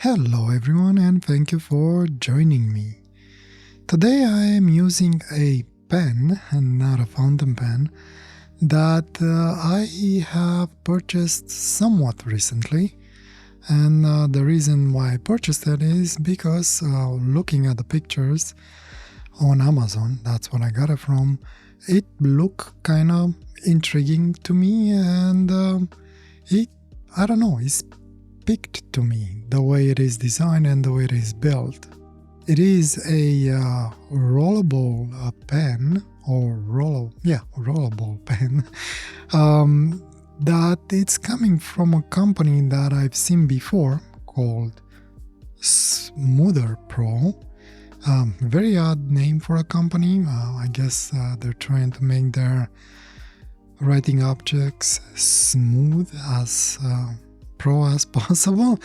Hello everyone and thank you for joining me. Today I am using a pen, and not a fountain pen, that I have purchased somewhat recently. And the reason why I purchased it is because looking at the pictures on Amazon, that's what I got it from, it looked kind of intriguing to me, and I don't know, it's picked to me the way it is designed and the way it is built. It is a rollable pen, or rollable pen, that it's coming from a company that I've seen before called Smootherpro. Very odd name for a company. I guess they're trying to make their writing objects smooth as pro as possible.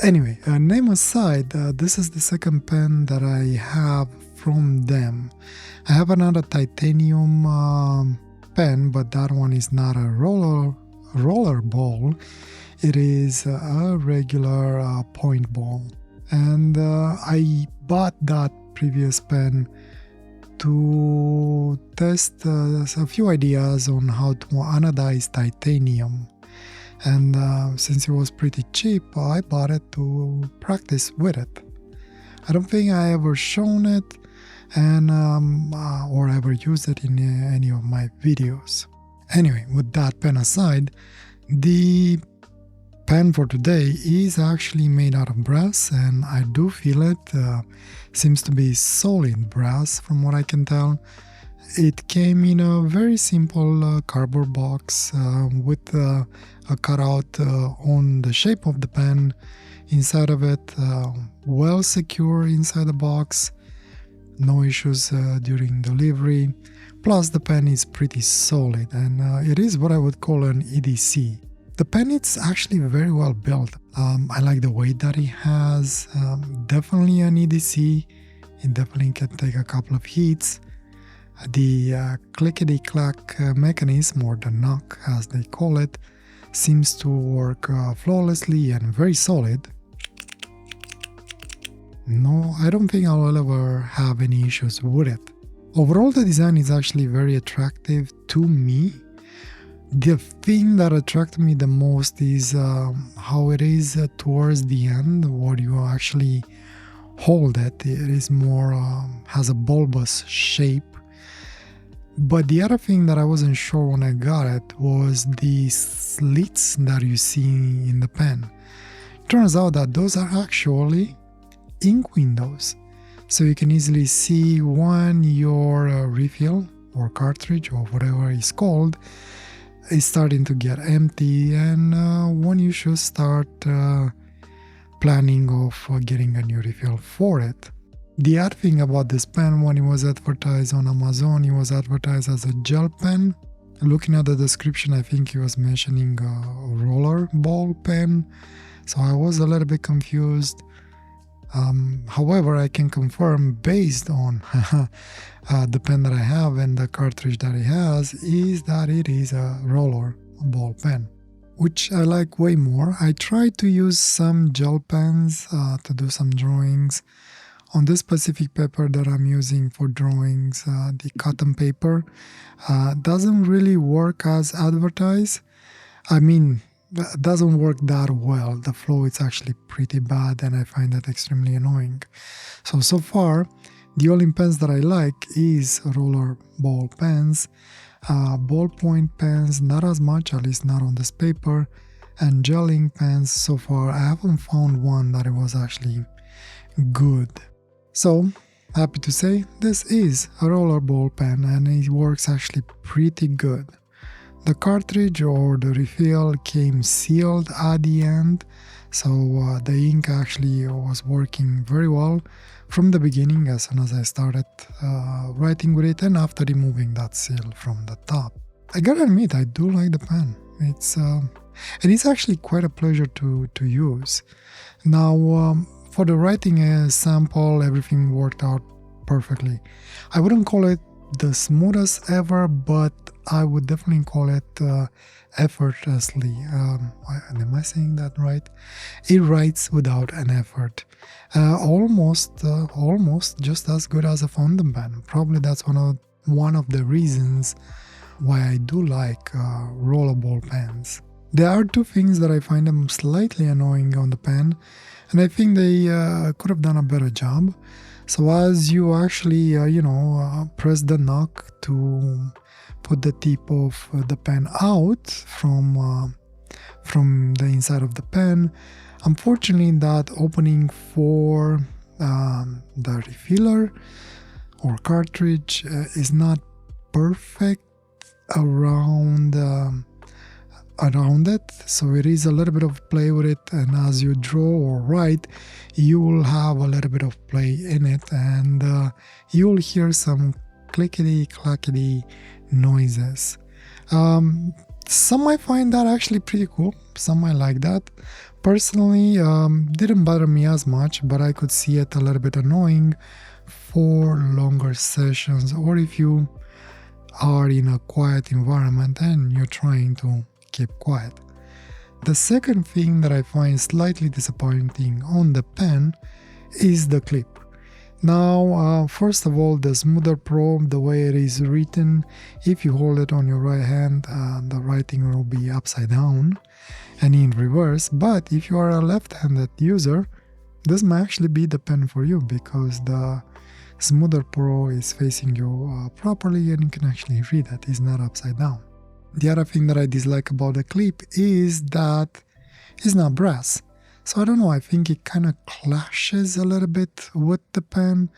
Anyway, name aside, this is the second pen that I have from them. I have another titanium pen, but that one is not a roller ball. It is a regular point ball. And I bought that previous pen to test a few ideas on how to anodize titanium. And since it was pretty cheap, I bought it to practice with it. I don't think I ever shown it and or ever used it in any of my videos. Anyway, with that pen aside, the pen for today is actually made out of brass, and I do feel it. Seems to be solid brass from what I can tell. It came in a very simple cardboard box with a cutout on the shape of the pen inside of it, well secure inside the box, no issues during delivery. Plus the pen is pretty solid, and it is what I would call an EDC. The pen is actually very well built. I like the weight that it has. Definitely an EDC. It definitely can take a couple of heats. The clickety-clack mechanism, or the knock as they call it, seems to work flawlessly and very solid. No, I don't think I'll ever have any issues with it. Overall, the design is actually very attractive to me. The thing that attracted me the most is how it is towards the end, where you actually hold it. It is more, has a bulbous shape. But the other thing that I wasn't sure when I got it was the slits that you see in the pen. Turns out that those are actually ink windows. So you can easily see when your refill or cartridge or whatever it's called is starting to get empty, and when you should start planning of getting a new refill for it. The odd thing about this pen, when it was advertised on Amazon, it was advertised as a gel pen. Looking at the description, I think he was mentioning a roller ball pen, so I was a little bit confused. However, I can confirm, based on the pen that I have and the cartridge that it has, is that it is a roller ball pen, which I like way more. I tried to use some gel pens to do some drawings. On this specific paper that I'm using for drawings, the cotton paper, doesn't really work as advertised. I mean, it doesn't work that well. The flow is actually pretty bad, and I find that extremely annoying. So far, the only pens that I like is roller ball pens. Ballpoint pens, not as much, at least not on this paper. And gel ink pens, so far, I haven't found one that it was actually good. So, happy to say, this is a roller ball pen, and it works actually pretty good. The cartridge or the refill came sealed at the end, so the ink actually was working very well from the beginning as soon as I started writing with it, and after removing that seal from the top. I gotta admit, I do like the pen. It's actually quite a pleasure to use. Now, for the writing sample, everything worked out perfectly. I wouldn't call it the smoothest ever, but I would definitely call it effortlessly. Am I saying that right? It writes without an effort. Almost just as good as a fountain pen. Probably that's one of the reasons why I do like rollable pens. There are two things that I find them slightly annoying on the pen, and I think they could have done a better job. So as you actually, press the knock to put the tip of the pen out from the inside of the pen, unfortunately, that opening for the refiller or cartridge is not perfect around it, so it is a little bit of play with it, and as you draw or write you will have a little bit of play in it, and you'll hear some clickety clackety noises. Some might find that actually pretty cool, some might like that. Personally, didn't bother me as much, but I could see it a little bit annoying for longer sessions, or if you are in a quiet environment and you're trying to keep quiet. The second thing that I find slightly disappointing on the pen is the clip. Now, first of all, the Smootherpro, the way it is written, if you hold it on your right hand, the writing will be upside down and in reverse. But if you are a left-handed user, this might actually be the pen for you, because the Smootherpro is facing you properly and you can actually read it. It's not upside down. The other thing that I dislike about the clip is that it's not brass. So I don't know, I think it kind of clashes a little bit with the pen.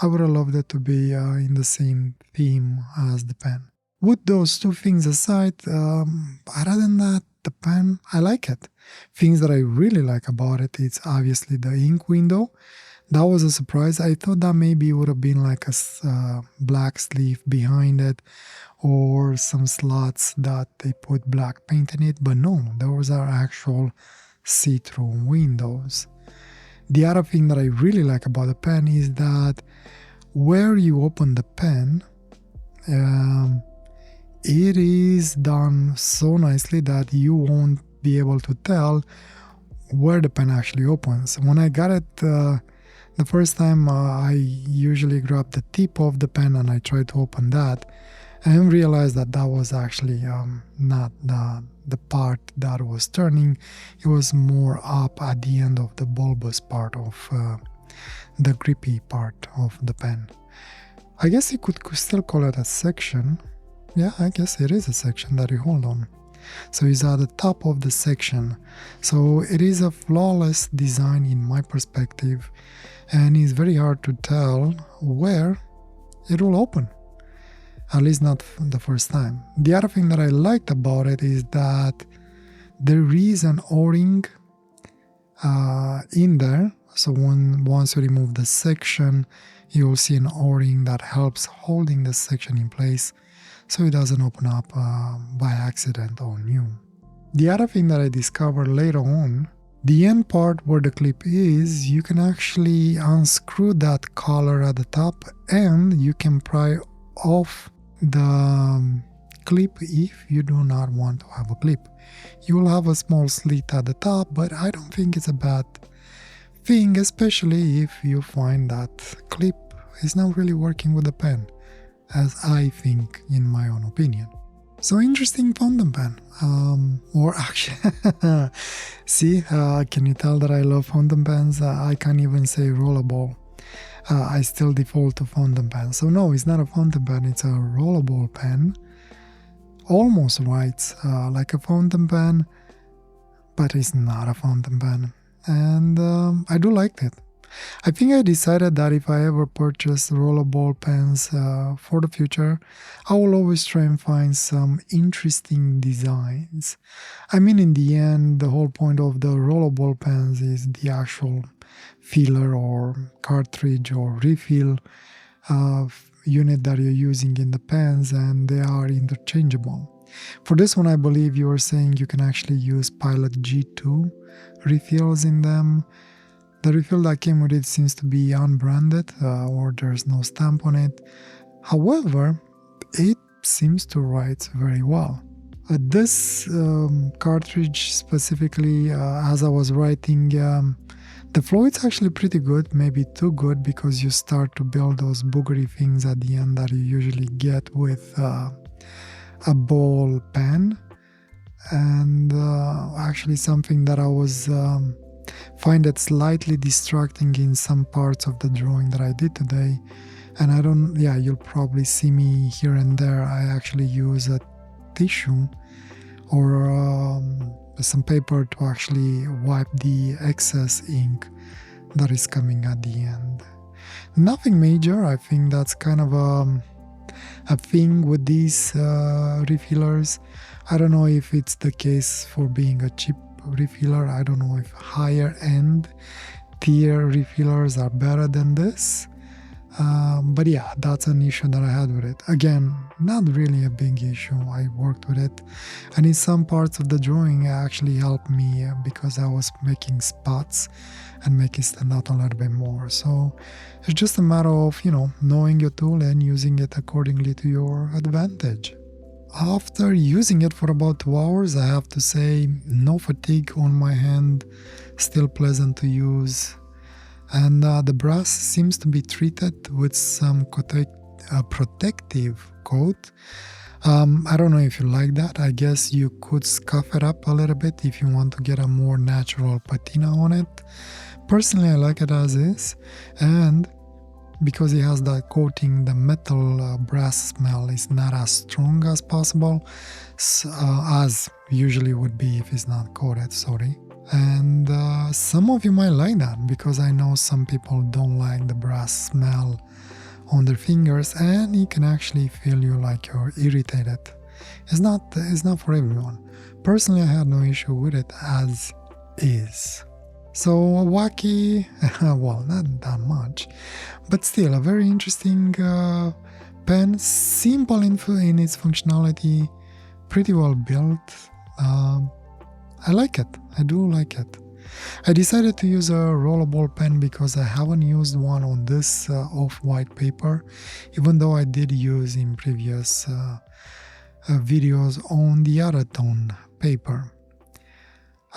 I would have loved it to be in the same theme as the pen. With those two things aside, other than that, the pen, I like it. Things that I really like about it, it's obviously the ink window. That was a surprise. I thought that maybe it would have been like a black sleeve behind it, or some slots that they put black paint in it, but no, those are actual see-through windows. The other thing that I really like about the pen is that where you open the pen, it is done so nicely that you won't be able to tell where the pen actually opens. When I got it the first time, I usually grab the tip of the pen and I try to open that, and realized that that was actually not the part that was turning. It was more up at the end of the bulbous part of the grippy part of the pen. I guess you could still call it a section. Yeah, I guess it is a section that you hold on. So it's at the top of the section. So it is a flawless design in my perspective, and it's very hard to tell where it will open. At least not the first time. The other thing that I liked about it is that there is an O-ring in there. So once you remove the section, you will see an O-ring that helps holding the section in place so it doesn't open up by accident on you. The other thing that I discovered later on, the end part where the clip is, you can actually unscrew that collar at the top and you can pry off the clip if you do not want to have a clip. You will have a small slit at the top, but I don't think it's a bad thing, especially if you find that clip is not really working with the pen, as I think in my own opinion. So interesting fountain pen. Or actually, see, can you tell that I love fountain pens? I can't even say rollable. I still default to fountain pen. So no, it's not a fountain pen, it's a rollable pen. Almost writes like a fountain pen, but it's not a fountain pen. And I do like it. I think I decided that if I ever purchase rollable pens for the future, I will always try and find some interesting designs. I mean, in the end, the whole point of the rollable pens is the actual filler or cartridge or refill unit that you're using in the pens, and they are interchangeable. For this one, I believe you were saying you can actually use Pilot G2 refills in them. The refill that came with it seems to be unbranded, or there's no stamp on it. However, it seems to write very well. This cartridge specifically, as I was writing, the flow is actually pretty good, maybe too good, because you start to build those boogery things at the end that you usually get with a ball pen. And actually something that I was find it slightly distracting in some parts of the drawing that I did today. And you'll probably see me here and there. I actually use a tissue or some paper to actually wipe the excess ink that is coming at the end. Nothing major. I think that's kind of a thing with these refillers. I don't know if it's the case for being a cheap refiller. I don't know if higher end tier refillers are better than this. But yeah, that's an issue that I had with it. Again, not really a big issue. I worked with it, and in some parts of the drawing it actually helped me because I was making spots and make it stand out a little bit more. So it's just a matter of, knowing your tool and using it accordingly to your advantage. After using it for about 2 hours, I have to say no fatigue on my hand, still pleasant to use. And the brass seems to be treated with some protective coat. I don't know if you like that. I guess you could scuff it up a little bit if you want to get a more natural patina on it. Personally, I like it as is, and because it has that coating, the metal brass smell is not as strong as possible, as usually would be if it's not coated, sorry. And some of you might like that, because I know some people don't like the brass smell on their fingers, and it can actually feel you like you're irritated. It's not for everyone. Personally, I had no issue with it as is. So a wacky, well, not that much, but still a very interesting pen, simple in its functionality, pretty well built. I like it. I do like it. I decided to use a rollable pen because I haven't used one on this off-white paper, even though I did use in previous videos on the other tone paper.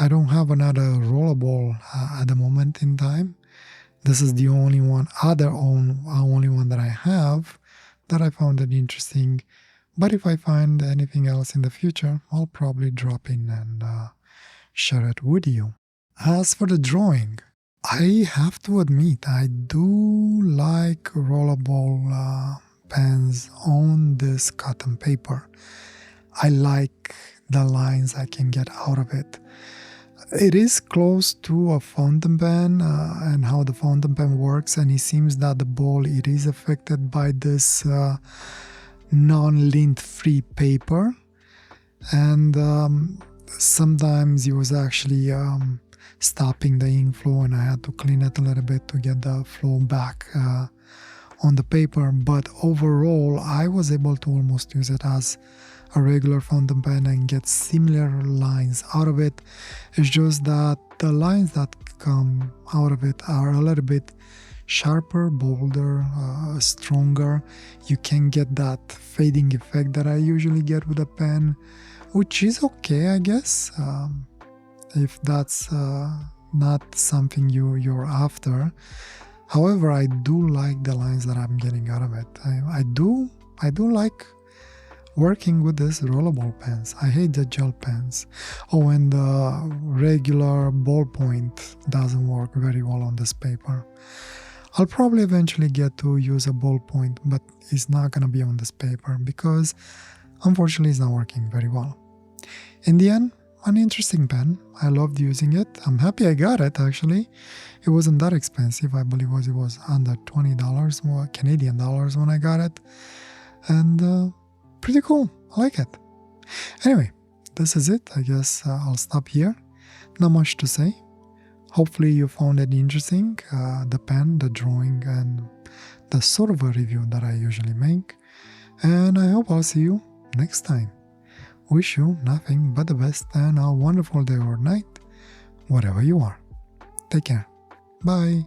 I don't have another rollable at the moment in time. This is the only one that I have that I found it interesting. But if I find anything else in the future, I'll probably drop in and share it with you. As for the drawing, I have to admit I do like rollable pens on this cotton paper. I like the lines I can get out of it. It is close to a fountain pen and how the fountain pen works, and it seems that the ball, it is affected by this non-lint free paper, and sometimes it was actually stopping the ink flow, and I had to clean it a little bit to get the flow back on the paper. But overall, I was able to almost use it as a regular fountain pen and get similar lines out of it. It's just that the lines that come out of it are a little bit sharper, bolder, stronger. You can get that fading effect that I usually get with a pen, which is okay, I guess, if that's not something you're after. However, I do like the lines that I'm getting out of it. I do like working with these rollable pens. I hate the gel pens. Oh, and the regular ballpoint doesn't work very well on this paper. I'll probably eventually get to use a ballpoint, but it's not gonna be on this paper because unfortunately it's not working very well. In the end, an interesting pen. I loved using it. I'm happy I got it actually. It wasn't that expensive. I believe it was under $20 more Canadian dollars when I got it. And pretty cool. I like it. Anyway, this is it. I guess I'll stop here. Not much to say. Hopefully you found it interesting, the pen, the drawing, and the sort of a review that I usually make. And I hope I'll see you next time. Wish you nothing but the best and a wonderful day or night, wherever you are. Take care. Bye.